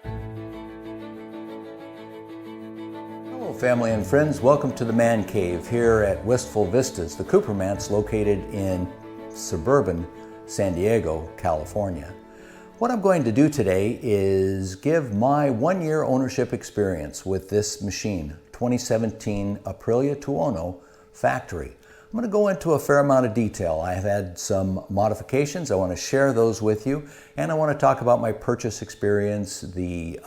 Hello family and friends, welcome to the Man Cave here at Wistful Vistas, the Cooper Manse located in suburban San Diego, California. What I'm going to do today is give my one-year ownership experience with this machine, 2017 Aprilia Tuono factory. I'm going to go into a fair amount of detail. I have had some modifications. I want to share those with you, and I want to talk about my purchase experience, the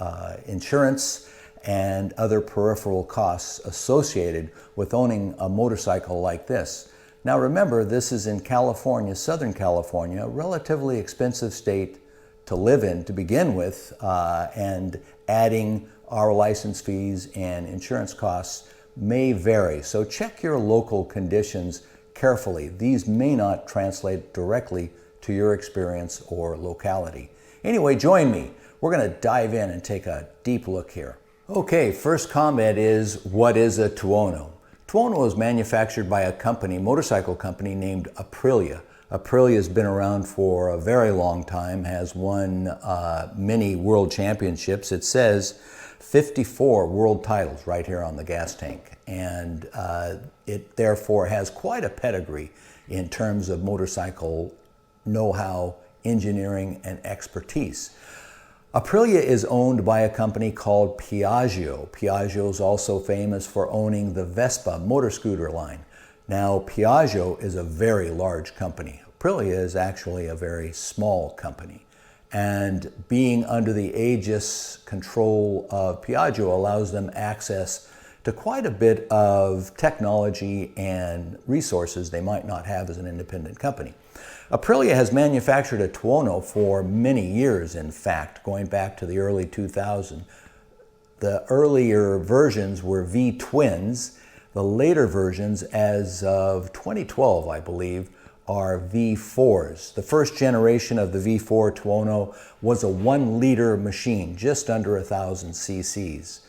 insurance, and other peripheral costs associated with owning a motorcycle like this. Now remember, this is in California, Southern California, a relatively expensive state to live in to begin with, and adding our license fees and insurance costs may vary. So check your local conditions carefully. These may not translate directly to your experience or locality. Anyway, join me. We're going to dive in and take a deep look here. Okay, first comment is, what is a Tuono? Tuono is manufactured by a company, motorcycle company named Aprilia. Aprilia has been around for a very long time, has won many world championships. It says 54 world titles right here on the gas tank, and it therefore has quite a pedigree in terms of motorcycle know-how, engineering, and expertise. Aprilia is owned by a company called Piaggio. Piaggio is also famous for owning the Vespa motor scooter line. Now, Piaggio is a very large company. Aprilia is actually a very small company. And being under the aegis control of Piaggio allows them access to quite a bit of technology and resources they might not have as an independent company. Aprilia has manufactured a Tuono for many years, in fact, going back to the early 2000s. The earlier versions were V-twins. The later versions, as of 2012, I believe, are V4s. The first generation of the V4 Tuono was a 1-liter machine, just under 1,000 cc's.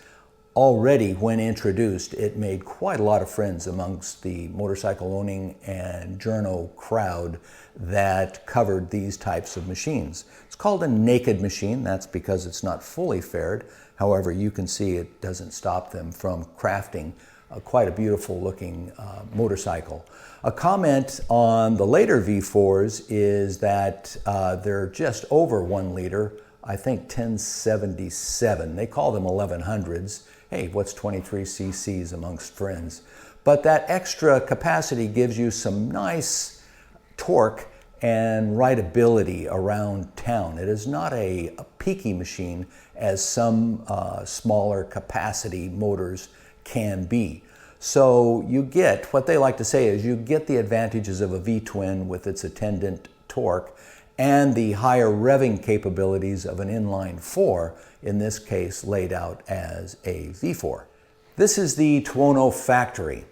Already, when introduced, it made quite a lot of friends amongst the motorcycle owning and journo crowd that covered these types of machines. It's called a naked machine. That's because it's not fully faired. However, you can see it doesn't stop them from crafting quite a beautiful looking motorcycle. A comment on the later V4s is that they're just over 1 liter, I think 1077. They call them 1100s. Hey, what's 23 cc's amongst friends? But that extra capacity gives you some nice torque and rideability around town. It is not a peaky machine as some smaller capacity motors can be. So you get, what they like to say is, you get the advantages of a V-twin with its attendant torque and the higher revving capabilities of an inline 4, in this case laid out as a V4. This is the Tuono factory.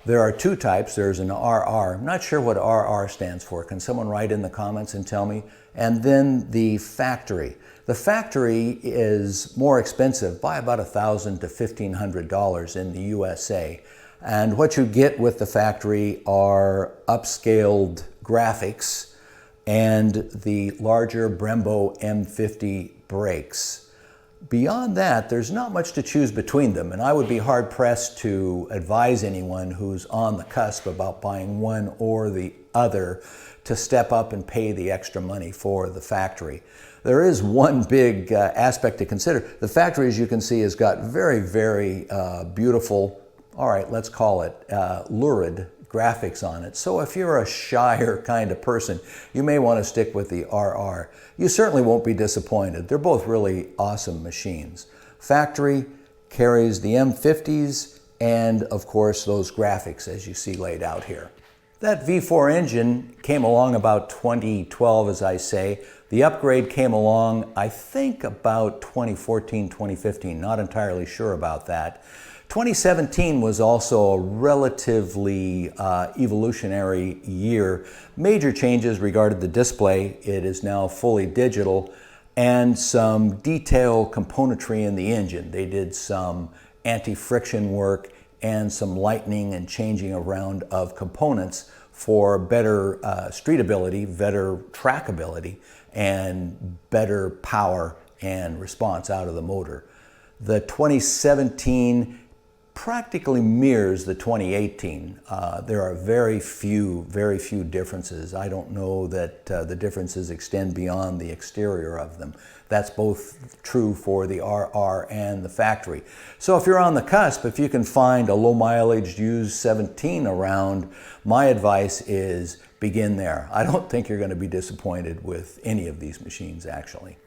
There are two types. There's an RR. I'm not sure what RR stands for. Can someone write in the comments and tell me? And then the factory. The factory is more expensive by about $1,000 to $1,500 in the USA. And what you get with the factory are upscaled graphics and the larger Brembo M50 brakes. Beyond that, there's not much to choose between them, and I would be hard-pressed to advise anyone who's on the cusp about buying one or the other to step up and pay the extra money for the factory. There is one big aspect to consider. The factory, as you can see, has got very, very beautiful, all right, let's call it lurid graphics on it. So if you're a shyer kind of person, you may want to stick with the RR. You certainly won't be disappointed. They're both really awesome machines. Factory carries the M50s and, of course, those graphics as you see laid out here. That V4 engine came along about 2012, as I say. The upgrade came along, I think, about 2014, 2015. Not entirely sure about that. 2017 was also a relatively evolutionary year. Major changes regarded the display. It is now fully digital, and some detail componentry in the engine. They did some anti-friction work and some lightening and changing around of components for better streetability, better trackability, and better power and response out of the motor. The 2017 practically mirrors the 2018. There are very few differences. I don't know that the differences extend beyond the exterior of them. That's both true for the RR and the factory. So if you're on the cusp, if you can find a low mileage used 17 around, my advice is begin there. I don't think you're going to be disappointed with any of these machines, actually.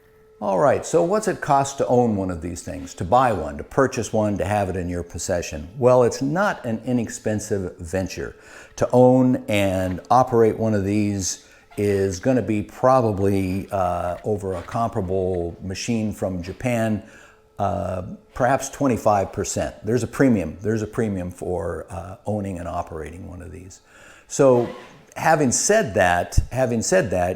All right, so what's it cost to own one of these things, to buy one, to purchase one, to have it in your possession? Well, it's not an inexpensive venture. To own and operate one of these is going to be probably over a comparable machine from Japan, perhaps 25%. There's a premium for owning and operating one of these. So having said that,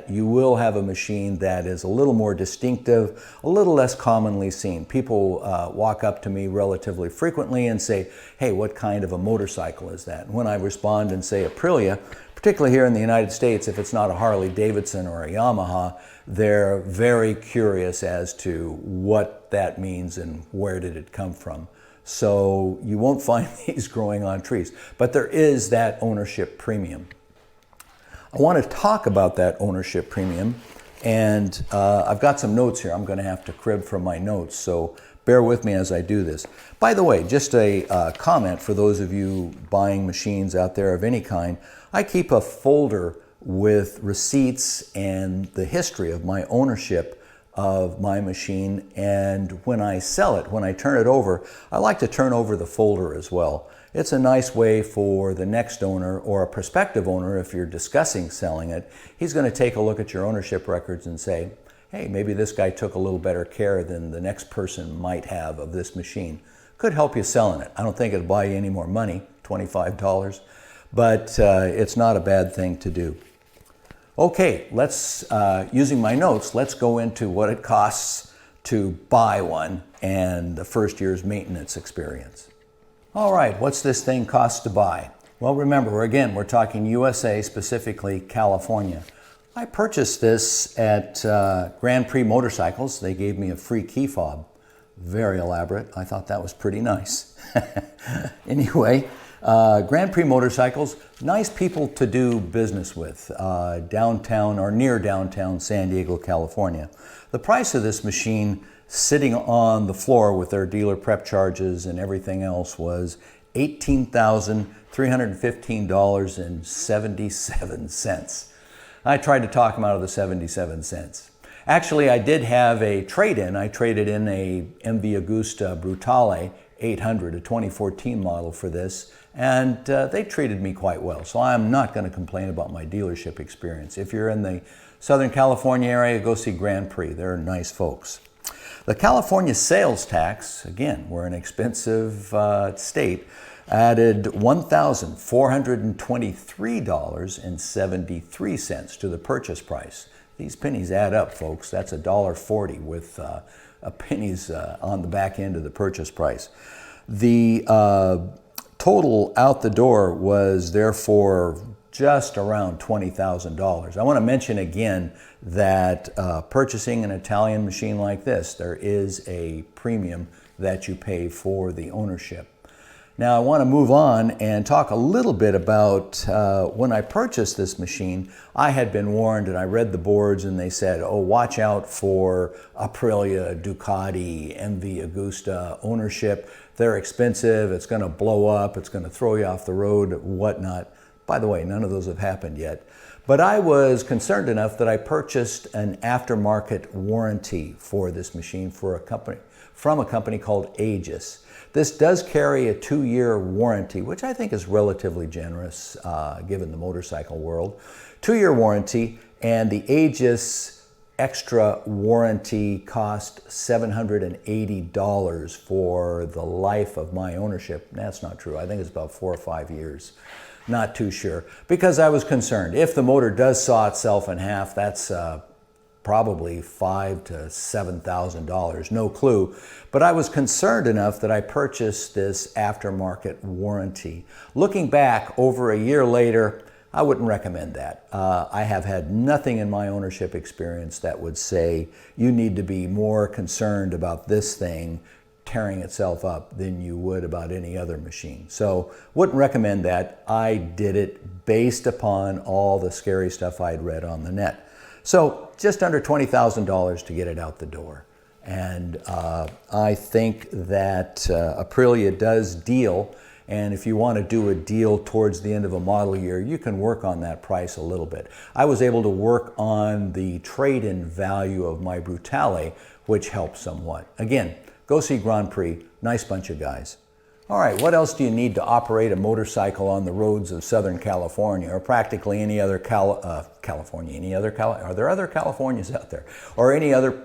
you will have a machine that is a little more distinctive, a little less commonly seen. People walk up to me relatively frequently and say, hey, what kind of a motorcycle is that? And when I respond and say Aprilia, particularly here in the United States, if it's not a Harley Davidson or a Yamaha, they're very curious as to what that means and where did it come from. So you won't find these growing on trees, but there is that ownership premium. I want to talk about that ownership premium, and I've got some notes here. I'm going to have to crib from my notes, so bear with me as I do this. By the way, just a comment for those of you buying machines out there of any kind. I keep a folder with receipts and the history of my ownership of my machine, and when I sell it, when I turn it over, I like to turn over the folder as well. It's a nice way for the next owner or a prospective owner, if you're discussing selling it, he's going to take a look at your ownership records and say, hey, maybe this guy took a little better care than the next person might have of this machine. Could help you selling it. I don't think it'll buy you any more money, $25, but it's not a bad thing to do. Okay, let's, using my notes, let's go into what it costs to buy one and the first year's maintenance experience. All right, what's this thing cost to buy? Well, remember, we're talking USA, specifically California. I purchased this at Grand Prix Motorcycles. They gave me a free key fob. Very elaborate. I thought that was pretty nice. Anyway, Grand Prix Motorcycles, nice people to do business with, downtown or near downtown San Diego, California. The price of this machine, sitting on the floor with their dealer prep charges and everything else, was $18,315.77. I tried to talk them out of the 77 cents. Actually, I did have a trade-in. I traded in a MV Agusta Brutale 800, a 2014 model for this, and they treated me quite well. So I'm not going to complain about my dealership experience. If you're in the Southern California area, go see Grand Prix. They're nice folks. The California sales tax, again, we're an expensive state, added $1,423.73 to the purchase price. These pennies add up, folks. That's $1.40 with pennies on the back end of the purchase price. The total out the door was therefore just around $20,000. I want to mention again that purchasing an Italian machine like this, there is a premium that you pay for the ownership. Now I want to move on and talk a little bit about when I purchased this machine. I had been warned, and I read the boards, and they said, oh, watch out for Aprilia, Ducati, MV Agusta ownership. They're expensive, it's going to blow up, it's going to throw you off the road, whatnot. By the way, none of those have happened yet. But I was concerned enough that I purchased an aftermarket warranty for this machine from a company called Aegis. This does carry a 2-year warranty, which I think is relatively generous given the motorcycle world. 2-year warranty, and the Aegis extra warranty cost $780 for the life of my ownership. That's not true. I think it's about 4 or 5 years. Not too sure, because I was concerned. If the motor does saw itself in half, that's probably $5,000 to $7,000, no clue. But I was concerned enough that I purchased this aftermarket warranty. Looking back, over a year later, I wouldn't recommend that. I have had nothing in my ownership experience that would say you need to be more concerned about this thing tearing itself up than you would about any other machine. So wouldn't recommend that. I did it based upon all the scary stuff I'd read on the net. So just under $20,000 to get it out the door. And I think that Aprilia does deal. And if you want to do a deal towards the end of a model year, you can work on that price a little bit. I was able to work on the trade-in value of my Brutale, which helped somewhat. Again, go see Grand Prix. Nice bunch of guys. All right, what else do you need to operate a motorcycle on the roads of Southern California, or practically any other California? Are there other Californias out there? Or any other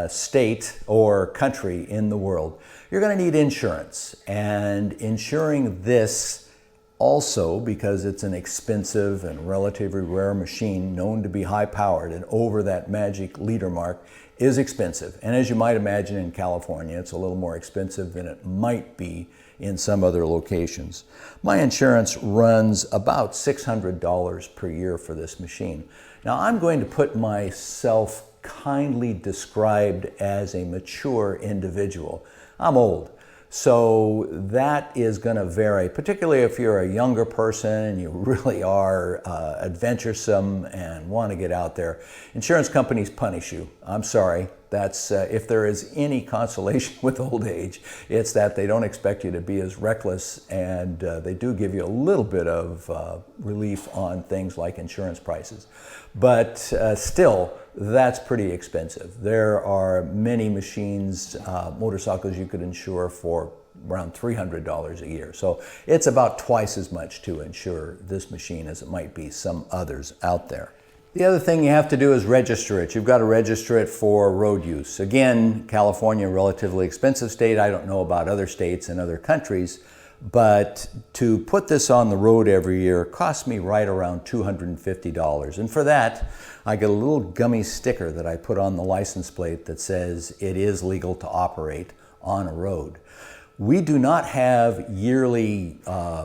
state or country in the world? You're going to need insurance. And insuring this also, because it's an expensive and relatively rare machine known to be high-powered and over that magic liter mark, is expensive. And as you might imagine, in California, it's a little more expensive than it might be in some other locations. My insurance runs about $600 per year for this machine. Now, I'm going to put myself kindly described as a mature individual. I'm old. So that is going to vary, particularly if you're a younger person and you really are adventuresome and want to get out there. Insurance companies punish you. I'm sorry. That's if there is any consolation with old age, it's that they don't expect you to be as reckless, and they do give you a little bit of relief on things like insurance prices. But still, that's pretty expensive. There are many machines, motorcycles you could insure for around $300 a year. So it's about twice as much to insure this machine as it might be some others out there. The other thing you have to do is register it. You've got to register it for road use. Again, California, a relatively expensive state. I don't know about other states and other countries, but to put this on the road every year costs me right around $250. And for that, I get a little gummy sticker that I put on the license plate that says it is legal to operate on a road. We do not have yearly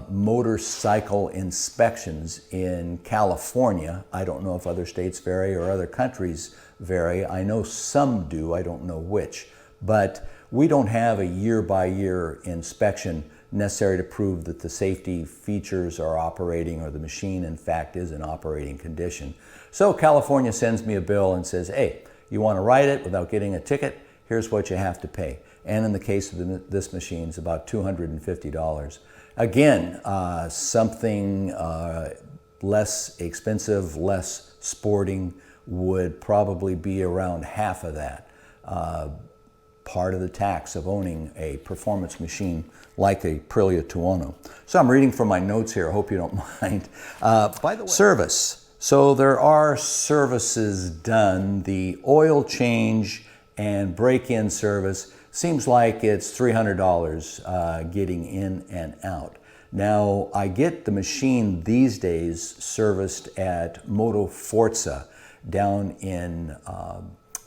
motorcycle inspections in California. I don't know if other states vary or other countries vary. I know some do, I don't know which. But we don't have a year-by-year inspection necessary to prove that the safety features are operating or the machine, in fact, is in operating condition. So California sends me a bill and says, hey, you want to ride it without getting a ticket? Here's what you have to pay. And in the case of this machine, it's about $250. Again, something less expensive, less sporting would probably be around half of that. Part of the tax of owning a performance machine like a Aprilia Tuono. So I'm reading from my notes here, I hope you don't mind. By the way, service. So there are services done. The oil change and break-in service seems like it's $300 getting in and out. Now, I get the machine these days serviced at Moto Forza down in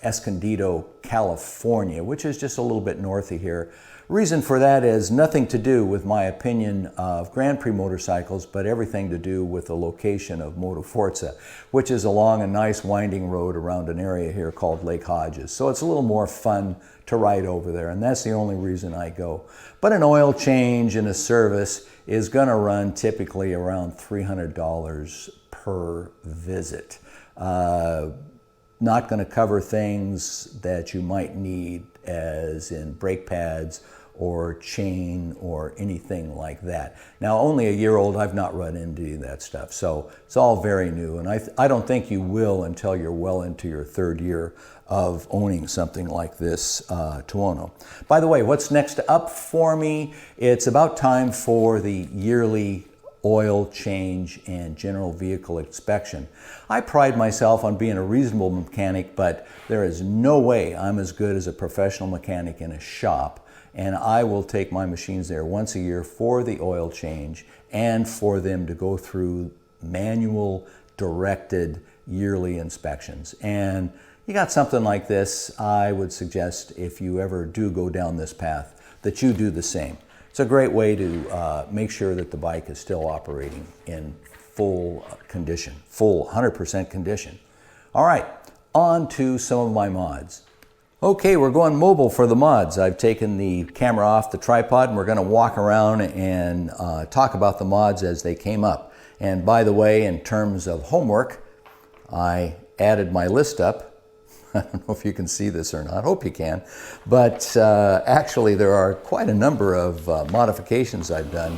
Escondido, California, which is just a little bit north of here. Reason for that is nothing to do with my opinion of Grand Prix motorcycles, but everything to do with the location of Moto Forza, which is along a nice winding road around an area here called Lake Hodges. So it's a little more fun to ride over there, and that's the only reason I go. But an oil change and a service is going to run typically around $300 per visit. Not going to cover things that you might need as in brake pads or chain or anything like that. Now, only a year old, I've not run into that stuff, so it's all very new, and I don't think you will until you're well into your third year of owning something like this Tuono. By the way, what's next up for me? It's about time for the yearly oil change and general vehicle inspection. I pride myself on being a reasonable mechanic, but there is no way I'm as good as a professional mechanic in a shop, and I will take my machines there once a year for the oil change and for them to go through manual directed yearly inspections. And you got something like this, I would suggest if you ever do go down this path that you do the same. It's a great way to make sure that the bike is still operating in full condition, full 100% condition. All right, on to some of my mods. Okay, we're going mobile for the mods. I've taken the camera off the tripod and we're going to walk around and talk about the mods as they came up. And by the way, in terms of homework, I added my list up. I don't know if you can see this or not. Hope you can. But actually, there are quite a number of modifications I've done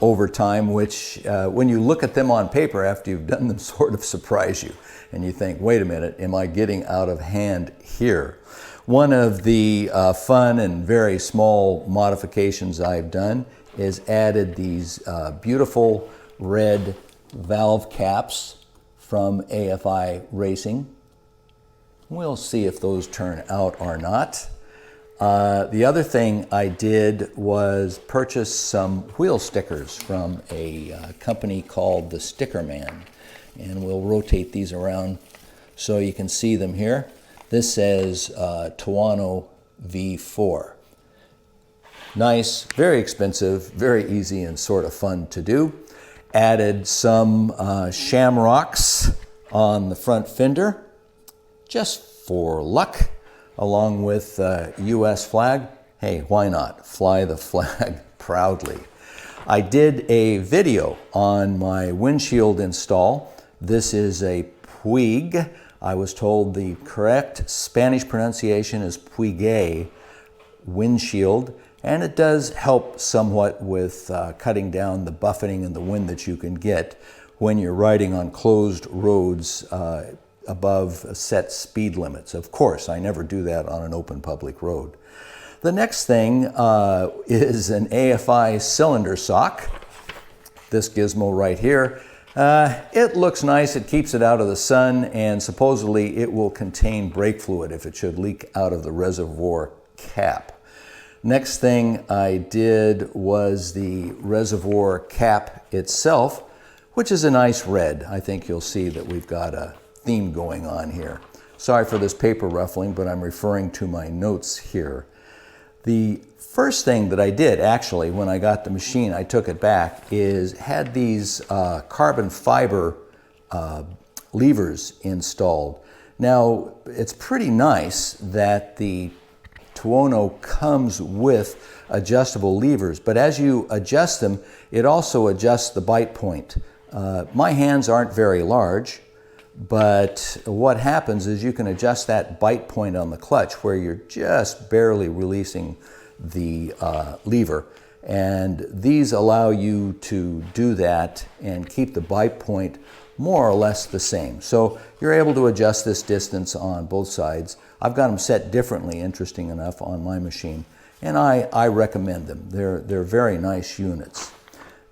over time, which when you look at them on paper after you've done them sort of surprise you. And you think, wait a minute, am I getting out of hand here? One of the fun and very small modifications I've done is added these beautiful red valve caps from AFI Racing. We'll see if those turn out or not. The other thing I did was purchase some wheel stickers from a company called the Sticker Man. And we'll rotate these around so you can see them here. This says Tuono V4. Nice, very expensive, very easy and sort of fun to do. Added some shamrocks on the front fender, just for luck, along with US flag. Hey, why not? Fly the flag proudly. I did a video on my windshield install. This is a Puig. I was told the correct Spanish pronunciation is Puig windshield, and it does help somewhat with cutting down the buffeting and the wind that you can get when you're riding on closed roads above set speed limits. Of course, I never do that on an open public road. The next thing is an AFI cylinder sock. This gizmo right here. It looks nice, it keeps it out of the sun, and supposedly it will contain brake fluid if it should leak out of the reservoir cap. Next thing I did was the reservoir cap itself, which is a nice red. I think you'll see that we've got a theme going on here. Sorry for this paper ruffling, but I'm referring to my notes here. The first thing that I did, actually, when I got the machine, I took it back, is had these carbon fiber levers installed. Now, it's pretty nice that the Tuono comes with adjustable levers, but as you adjust them, it also adjusts the bite point. My hands aren't very large, but what happens is you can adjust that bite point on the clutch where you're just barely releasing the lever. And these allow you to do that and keep the bite point more or less the same. So you're able to adjust this distance on both sides. I've got them set differently, interesting enough, on my machine. And I recommend them. They're very nice units.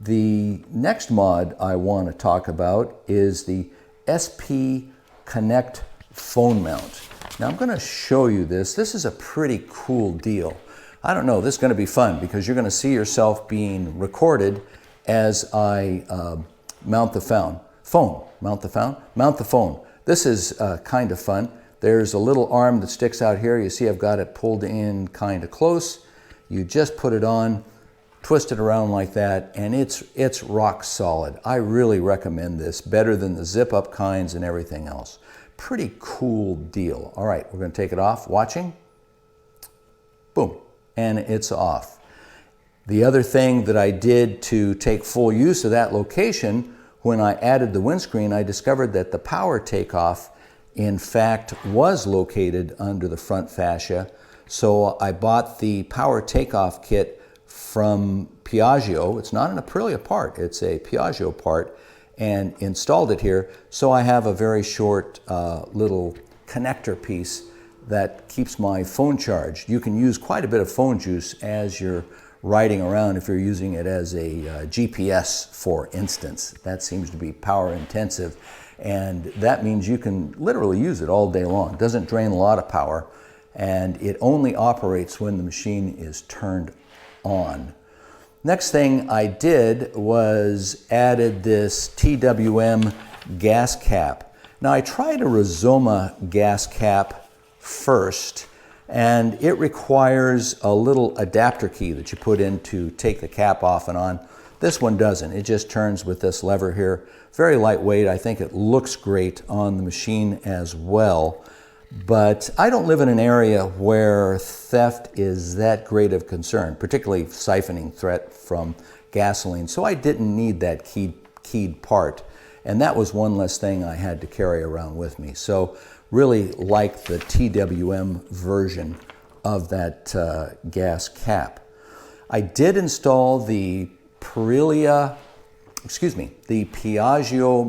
The next mod I want to talk about is the SP Connect phone mount. Now I'm going to show you this. This is a pretty cool deal. I don't know, this is going to be fun because you're going to see yourself being recorded as I mount the phone. Mount the phone. This is kind of fun. There's a little arm that sticks out here. You see I've got it pulled in kind of close. You just put it on, twist it around like that, and it's rock solid. I really recommend this, better than the zip-up kinds and everything else. Pretty cool deal. All right, we're going to take it off. Watching. Boom. And it's off. The other thing that I did to take full use of that location, when I added the windscreen, I discovered that the power takeoff, in fact, was located under the front fascia. So I bought the power takeoff kit from Piaggio. It's not an Aprilia part, it's a Piaggio part, and installed it here. So I have a very short little connector piece that keeps my phone charged. You can use quite a bit of phone juice as you're riding around if you're using it as a GPS, for instance. That seems to be power intensive, and that means you can literally use it all day long. It doesn't drain a lot of power, and it only operates when the machine is turned on. Next thing I did was added this TWM gas cap. Now I tried a Rizoma gas cap first, and it requires a little adapter key that you put in to take the cap off and on. This one doesn't. It just turns with this lever here. very lightweight. I think it looks great on the machine as well. But I don't live in an area where theft is that great of concern, particularly siphoning threat from gasoline. So I didn't need that keyed part. And that was one less thing I had to carry around with me. So really like the TWM version of that gas cap. I did install the Piaggio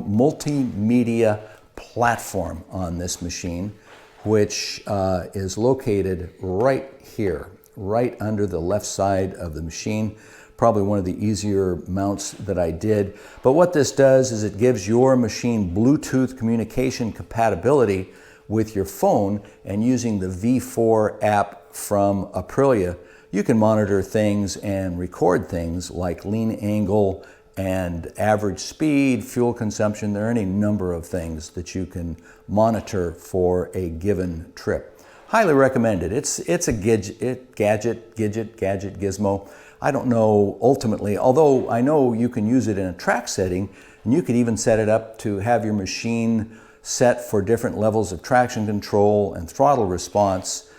multimedia platform on this machine, which is located right here, right under the left side of the machine. Probably one of the easier mounts that I did. But what this does is it gives your machine Bluetooth communication compatibility with your phone, and using the V4 app from Aprilia, you can monitor things and record things like lean angle and average speed, fuel consumption. There are any number of things that you can monitor for a given trip. Highly recommended. It's a gadget, gizmo. I don't know ultimately, although I know you can use it in a track setting, and you could even set it up to have your machine set for different levels of traction control and throttle response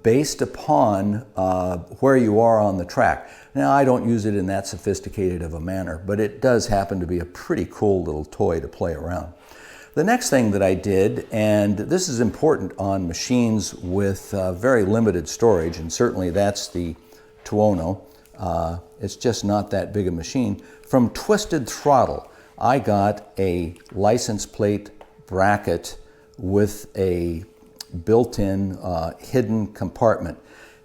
based upon where you are on the track. Now, I don't use it in that sophisticated of a manner, but it does happen to be a pretty cool little toy to play around. The next thing that I did, and this is important on machines with very limited storage, and certainly that's the Tuono. It's just not that big a machine. From Twisted Throttle, I got a license plate bracket with a built-in hidden compartment.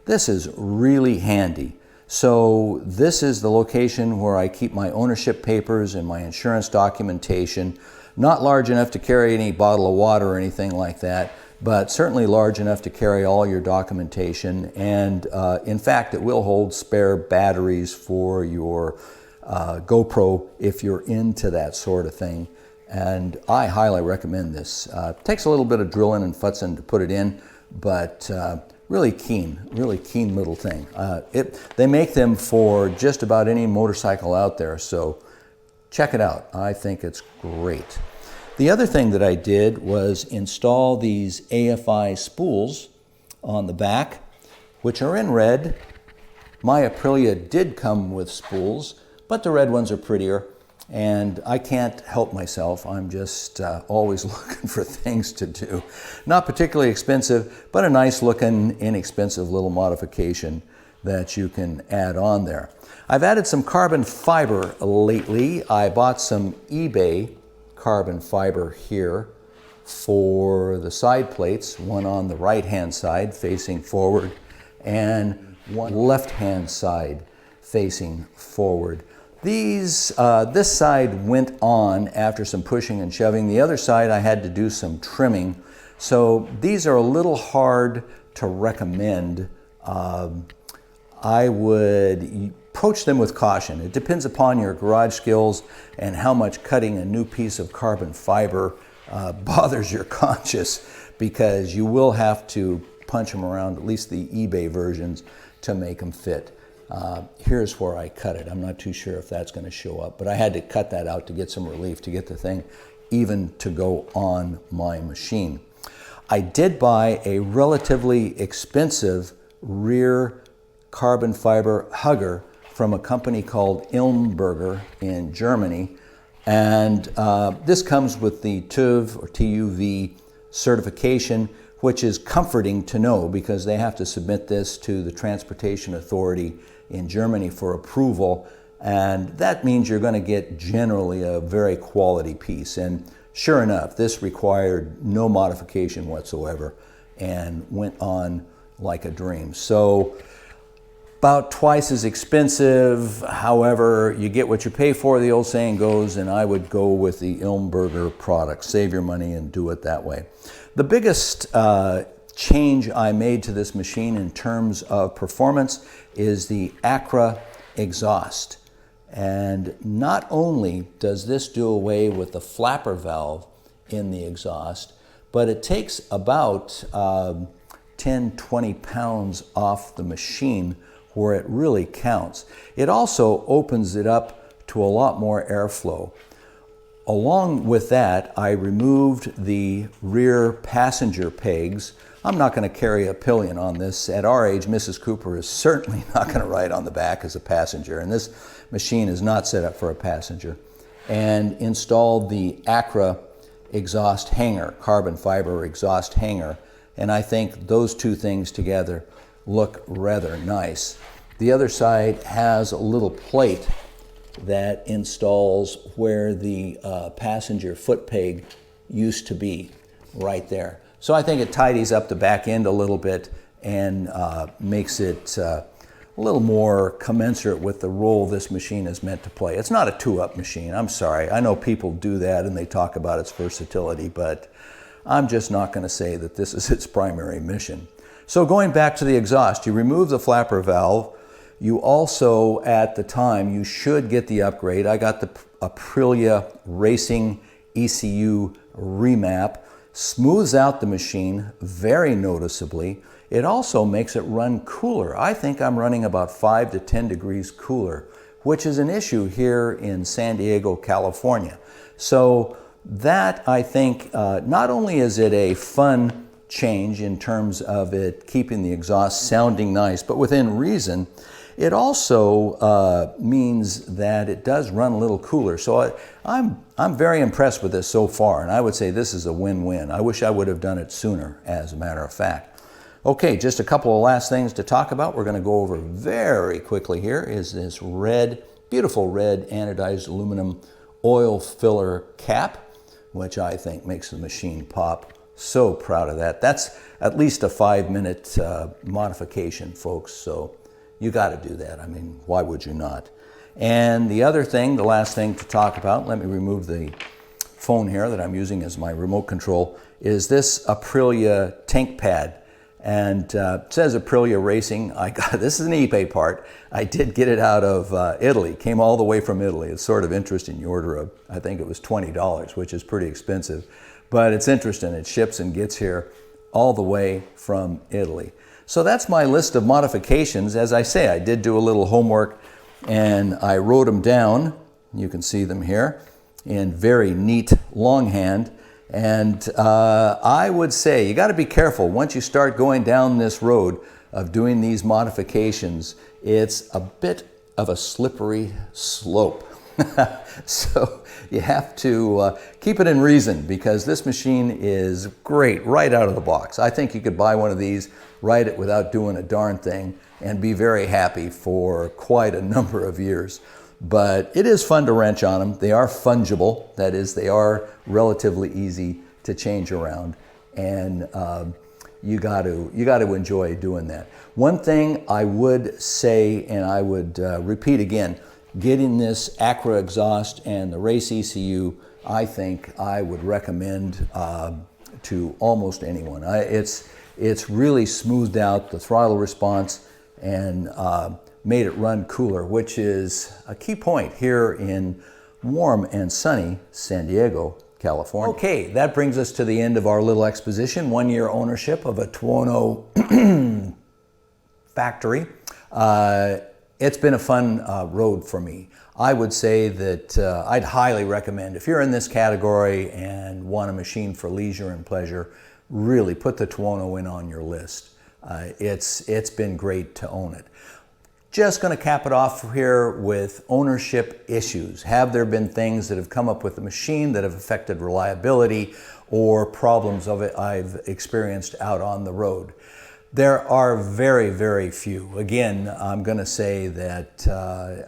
This is really handy. So this is the location where I keep my ownership papers and my insurance documentation. Not large enough to carry any bottle of water or anything like that, but certainly large enough to carry all your documentation. And in fact, it will hold spare batteries for your GoPro if you're into that sort of thing. And I highly recommend this. Takes a little bit of drilling and futzing to put it in, but really keen little thing. They make them for just about any motorcycle out there, so check it out. I think it's great. The other thing that I did was install these AFI spools on the back, which are in red. My Aprilia did come with spools, but the red ones are prettier. And I can't help myself. I'm just always looking for things to do. Not particularly expensive, but a nice looking, inexpensive little modification that you can add on there. I've added some carbon fiber lately. I bought some eBay carbon fiber here for the side plates, one on the right-hand side facing forward and one left-hand side facing forward. This side went on after some pushing and shoving. The other side I had to do some trimming. So these are a little hard to recommend. I would approach them with caution. It depends upon your garage skills and how much cutting a new piece of carbon fiber bothers your conscience, because you will have to punch them around, at least the eBay versions, to make them fit. Here's where I cut it. I'm not too sure if that's going to show up, but I had to cut that out to get some relief, to get the thing even to go on my machine. I did buy a relatively expensive rear carbon fiber hugger from a company called Ilmberger in Germany, and this comes with the TÜV or TÜV certification, which is comforting to know because they have to submit this to the Transportation Authority in Germany for approval, and that means you're going to get generally a very quality piece. And sure enough, this required no modification whatsoever and went on like a dream. So about twice as expensive, however, you get what you pay for, the old saying goes, and I would go with the Ilmberger product. Save your money and do it that way. The biggest change I made to this machine in terms of performance is the Akra exhaust. And not only does this do away with the flapper valve in the exhaust, but it takes about 10-20 pounds off the machine where it really counts. It also opens it up to a lot more airflow. Along with that, I removed the rear passenger pegs. I'm not going to carry a pillion on this. At our age, Mrs. Cooper is certainly not going to ride on the back as a passenger, and this machine is not set up for a passenger. And installed the Akra exhaust hanger, carbon fiber exhaust hanger, and I think those two things together look rather nice. The other side has a little plate that installs where the passenger foot peg used to be, right there. So I think it tidies up the back end a little bit and makes it a little more commensurate with the role this machine is meant to play. It's not a two-up machine, I'm sorry. I know people do that and they talk about its versatility, but I'm just not going to say that this is its primary mission. So going back to the exhaust, you remove the flapper valve. You also, at the time, you should get the upgrade. I got the Aprilia Racing ECU remap. Smooths out the machine very noticeably. It also makes it run cooler. I think I'm running about 5 to 10 degrees cooler, which is an issue here in San Diego, California. So that, I think, not only is it a fun change in terms of it keeping the exhaust sounding nice, but within reason, it also means that it does run a little cooler. So I'm very impressed with this so far, and I would say this is a win-win. I wish I would have done it sooner, as a matter of fact. Okay, just a couple of last things to talk about. We're going to go over very quickly here is this red, beautiful red anodized aluminum oil filler cap, which I think makes the machine pop. So proud of that. That's at least a 5-minute modification, folks, so you got to do that. I mean, why would you not? And the other thing, the last thing to talk about, let me remove the phone here that I'm using as my remote control, is this Aprilia tank pad. And it says Aprilia Racing. This is an eBay part. I did get it out of Italy, came all the way from Italy. It's sort of interesting. You order I think it was $20, which is pretty expensive. But it's interesting. It ships and gets here all the way from Italy. So that's my list of modifications. As I say, I did do a little homework and I wrote them down. You can see them here in very neat longhand. And I would say you got to be careful once you start going down this road of doing these modifications. It's a bit of a slippery slope. So you have to keep it in reason, because this machine is great right out of the box. I think you could buy one of these, ride it without doing a darn thing, and be very happy for quite a number of years. But it is fun to wrench on them. They are fungible. That is, they are relatively easy to change around. And you got to enjoy doing that. One thing I would say, and I would repeat again, getting this Akra exhaust and the Race ECU, I think I would recommend to almost anyone. It's really smoothed out the throttle response and made it run cooler, which is a key point here in warm and sunny San Diego, California. Okay, that brings us to the end of our little exposition. 1-year ownership of a Tuono factory. It's been a fun road for me. I would say that I'd highly recommend, if you're in this category and want a machine for leisure and pleasure, really put the Tuono in on your list. It's been great to own it. Just going to cap it off here with ownership issues. Have there been things that have come up with the machine that have affected reliability or problems of it I've experienced out on the road? There are very, very few. Again, I'm going to say that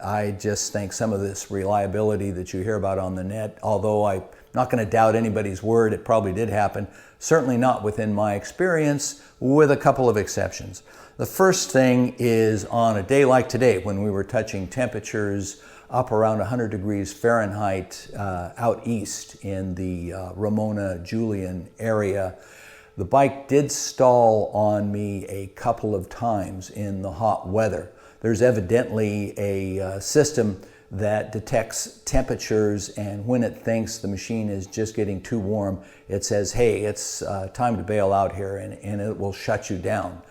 I just think some of this reliability that you hear about on the net, although I'm not going to doubt anybody's word, it probably did happen, certainly not within my experience, with a couple of exceptions. The first thing is on a day like today, when we were touching temperatures up around 100 degrees Fahrenheit out east in the Ramona Julian area, the bike did stall on me a couple of times in the hot weather. There's evidently a system that detects temperatures, and when it thinks the machine is just getting too warm, it says, hey, it's time to bail out here, and it will shut you down.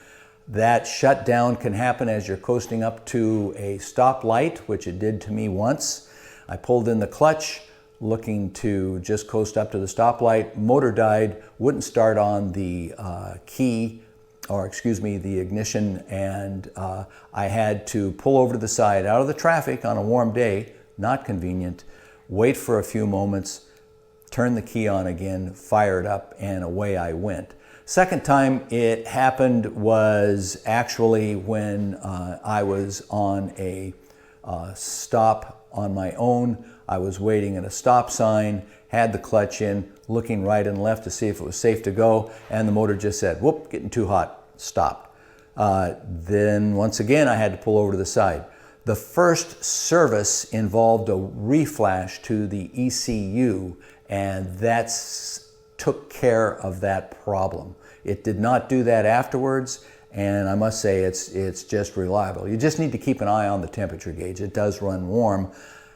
That shutdown can happen as you're coasting up to a stoplight, which it did to me once. I pulled in the clutch, looking to just coast up to the stoplight. Motor died, wouldn't start on the the ignition, and I had to pull over to the side out of the traffic on a warm day, not convenient, wait for a few moments, turn the key on again, fire it up, and away I went. Second time it happened was actually when I was on a stop on my own. I was waiting at a stop sign, had the clutch in, looking right and left to see if it was safe to go, and the motor just said, whoop, getting too hot, stopped. Then once again I had to pull over to the side. The first service involved a reflash to the ECU, and that took care of that problem. It did not do that afterwards, and I must say it's just reliable. You just need to keep an eye on the temperature gauge. It does run warm.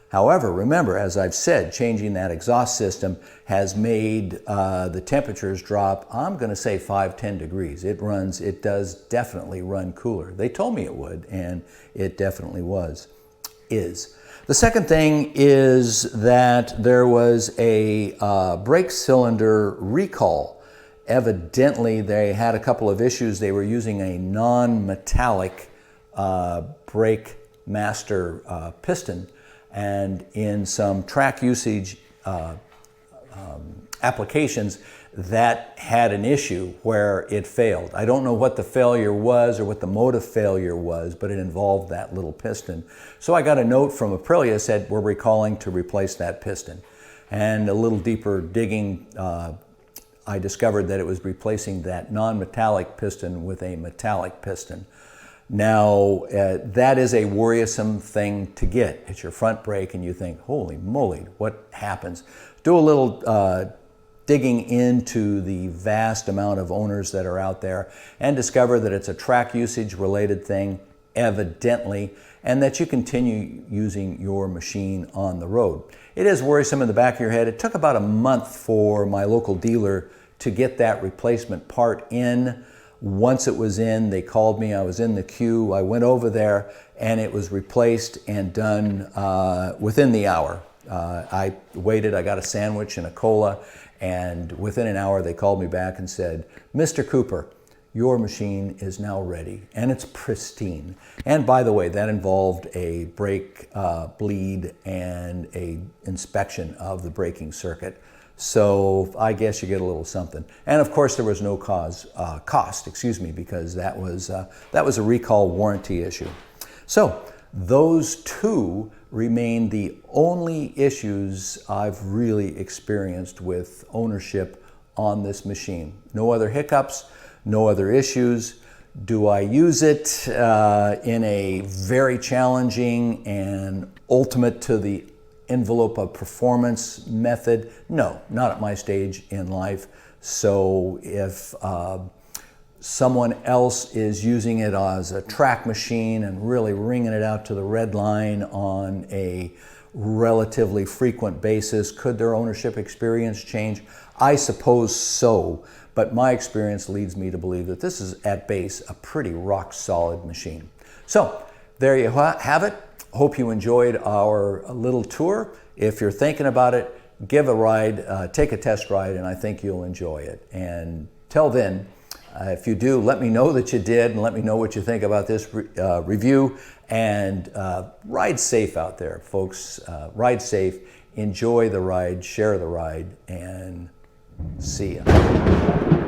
However, remember, as I've said, changing that exhaust system has made the temperatures drop, I'm going to say 5-10 degrees. It does definitely run cooler. They told me it would, and it definitely is. The second thing is that there was a brake cylinder recall. Evidently, they had a couple of issues. They were using a non-metallic brake master piston, and in some track usage applications, that had an issue where it failed. I don't know what the failure was or what the motive failure was, but it involved that little piston. So I got a note from Aprilia, said we're recalling to replace that piston. And a little deeper digging, I discovered that it was replacing that non-metallic piston with a metallic piston. Now, that is a worrisome thing to get. It's your front brake and you think, holy moly, what happens? Do a little digging into the vast amount of owners that are out there and discover that it's a track usage related thing, evidently, and that you continue using your machine on the road. It is worrisome in the back of your head. It took about a month for my local dealer to get that replacement part in. Once it was in, they called me. I was in the queue. I went over there and it was replaced and done within the hour. I waited, I got a sandwich and a cola, and within an hour they called me back and said, Mr. Cooper, your machine is now ready, and it's pristine. And by the way, that involved a brake bleed and a inspection of the braking circuit. So I guess you get a little something. And of course there was no cost, because that was a recall warranty issue. So those two remain the only issues I've really experienced with ownership on this machine. No other hiccups, no other issues. Do I use it in a very challenging and ultimate to the envelope of performance method? No, not at my stage in life. So if someone else is using it as a track machine and really wringing it out to the red line on a relatively frequent basis, could their ownership experience change? I suppose so, but my experience leads me to believe that this is at base a pretty rock solid machine. So there you have it. Hope you enjoyed our little tour. If you're thinking about it, give a ride, take a test ride, and I think you'll enjoy it. And till then, if you do, let me know that you did, and let me know what you think about this review. And ride safe out there, folks. Ride safe, enjoy the ride, share the ride, and see ya.